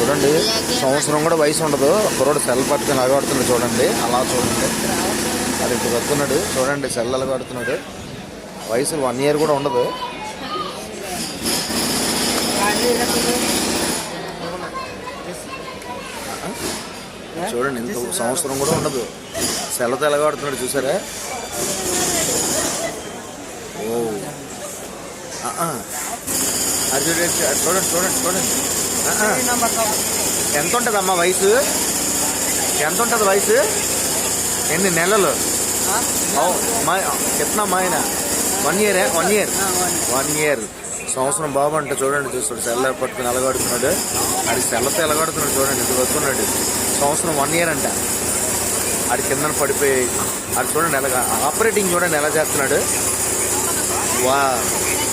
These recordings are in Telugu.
చూడండి, సంవత్సరం కూడా వయసు ఉండదు. కుర్రోడు సెల్ పట్టుకుని అలగాడుతున్నాడు చూడండి. అలా చూడండి, అది ఇప్పుడు వస్తున్నాడు చూడండి, సెల్ అలగాడుతున్నాడు. వయసు 1 year కూడా ఉండదు. చూడండి, ఇంత సంవత్సరం కూడా ఉండదు, సెల్లతో ఎలాగాడుతున్నాడు చూసారా. ఓ అది చూడండి చూడండి చూడండి చూడండి. ఎంత ఉంటుందమ్మా వయసు? ఎంత ఉంటుంది వయసు? ఎన్ని నెలలు? ఎట్లా మా ఆయన 1 year? 1 year. సంవత్సరం బాబు అంటే చూడండి, చూస్తాడు సెల్ల పట్టుకుని ఎలగాడుతున్నాడు. అది సెల్లతో ఎలగాడుతున్నాడు చూడండి, ఇది వస్తున్నాడు. సంవత్సరం 1 year అంట. అది కిందన పడిపోయి అది చూడండి ఎలాగా ఆపరేటింగ్ చూడండి ఎలా చేస్తున్నాడు. వా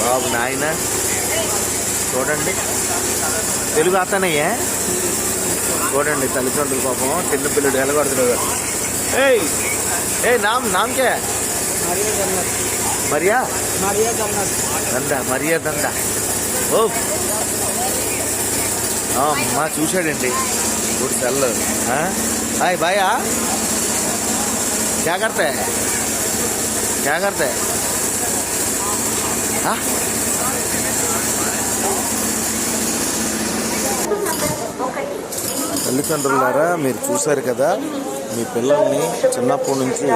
బాబు నాయన చూడండి, తెలుగు అతనయ్యే చూడండి. తల్లిదండ్రులు పాపం చిన్న పిల్లడు ఎలగాడుతున్నాడు. ఏయ్ ఏయ్ నామకే మరియా దందా. ఓ అమ్మా చూశాడండి ఇప్పుడు సెల్. హాయ్ బాయా क्या करते हैं? తల్లిదండ్రులారా, మీరు చూశారు కదా, మీ పిల్లల్ని చిన్నప్పటి నుంచి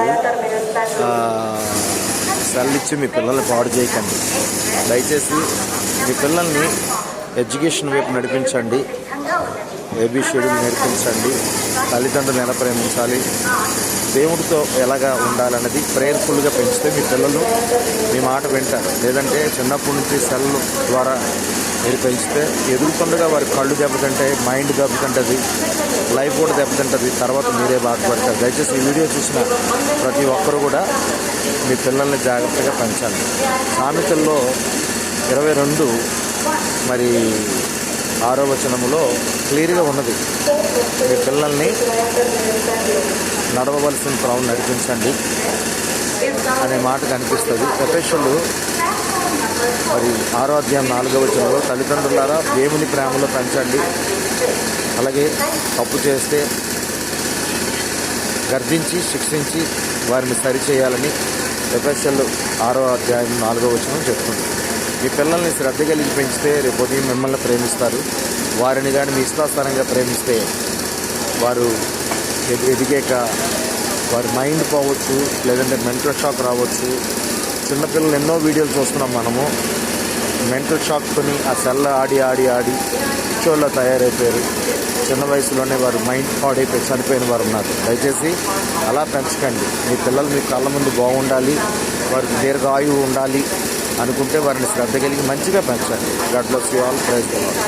సెల్ ఇచ్చి మీ పిల్లల్ని పాడు చేయకండి. దయచేసి మీ పిల్లల్ని ఎడ్యుకేషన్ వైపు నడిపించండి, ఏబిసిడీలు నేర్పించండి. తల్లిదండ్రులు ఎలా ప్రేమించాలి, దేవుడితో ఎలాగా ఉండాలన్నది ప్రేయర్ఫుల్గా పెంచితే మీ పిల్లలు మీ మాట వింటారు. లేదంటే చిన్నప్పటి నుంచి సెల్ ద్వారా మీరు పెంచితే ఎదుగుతుండగా వారి కళ్ళు దెబ్బతింటాయి, మైండ్ దెబ్బతింటుంది, లైఫ్ కూడా దెబ్బతింటుంది. తర్వాత మీరే బాధపడతారు. దయచేసి ఈ వీడియో చూసిన ప్రతి ఒక్కరు కూడా మీ పిల్లల్ని జాగ్రత్తగా పెంచాలి. సామెతల్లో 22 మరి 6వ వచనములో క్లియర్గా ఉన్నది, మీ పిల్లల్ని నడవవలసిన త్రోవను నడిపించండి అనే మాట కనిపిస్తుంది. ఎఫెసీయులు మరి 6వ అధ్యాయం 4వ వచనంలో తల్లిదండ్రులారా దేవుని ప్రేమలో పెంచండి, అలాగే తప్పు చేస్తే గర్దించి శిక్షించి వారిని సరిచేయాలని ఎఫెసీయులు 6వ అధ్యాయం 4వ వచనం చెప్తుంది. మీ పిల్లల్ని శ్రద్ధ కలిగి పెంచితే రేపు ఉదయం మిమ్మల్ని ప్రేమిస్తారు. వారిని కానీ మీ ఇష్టాస్థానంగా ప్రేమిస్తే వారు ఎదిగాక వారి మైండ్ పోవచ్చు, లేదంటే మెంటల్ షాక్ రావచ్చు. చిన్నపిల్లలు ఎన్నో వీడియోలు చూస్తున్నాం మనము. మెంటల్ షాక్తోని ఆ సెల్ ఆడి పిచ్చోళ్ళ తయారైపోయారు. చిన్న వయసులోనే వారు మైండ్ పాడైపోయి చనిపోయిన వారు ఉన్నారు. దయచేసి అలా పెంచకండి. మీ పిల్లలు మీ కళ్ళ ముందు బాగుండాలి, వారికి దీర్ఘాయువు ఉండాలి అనుకుంటే వారిని శ్రద్ధ కలిగి మంచిగా పెంచండి. God bless you all. Praise the lord.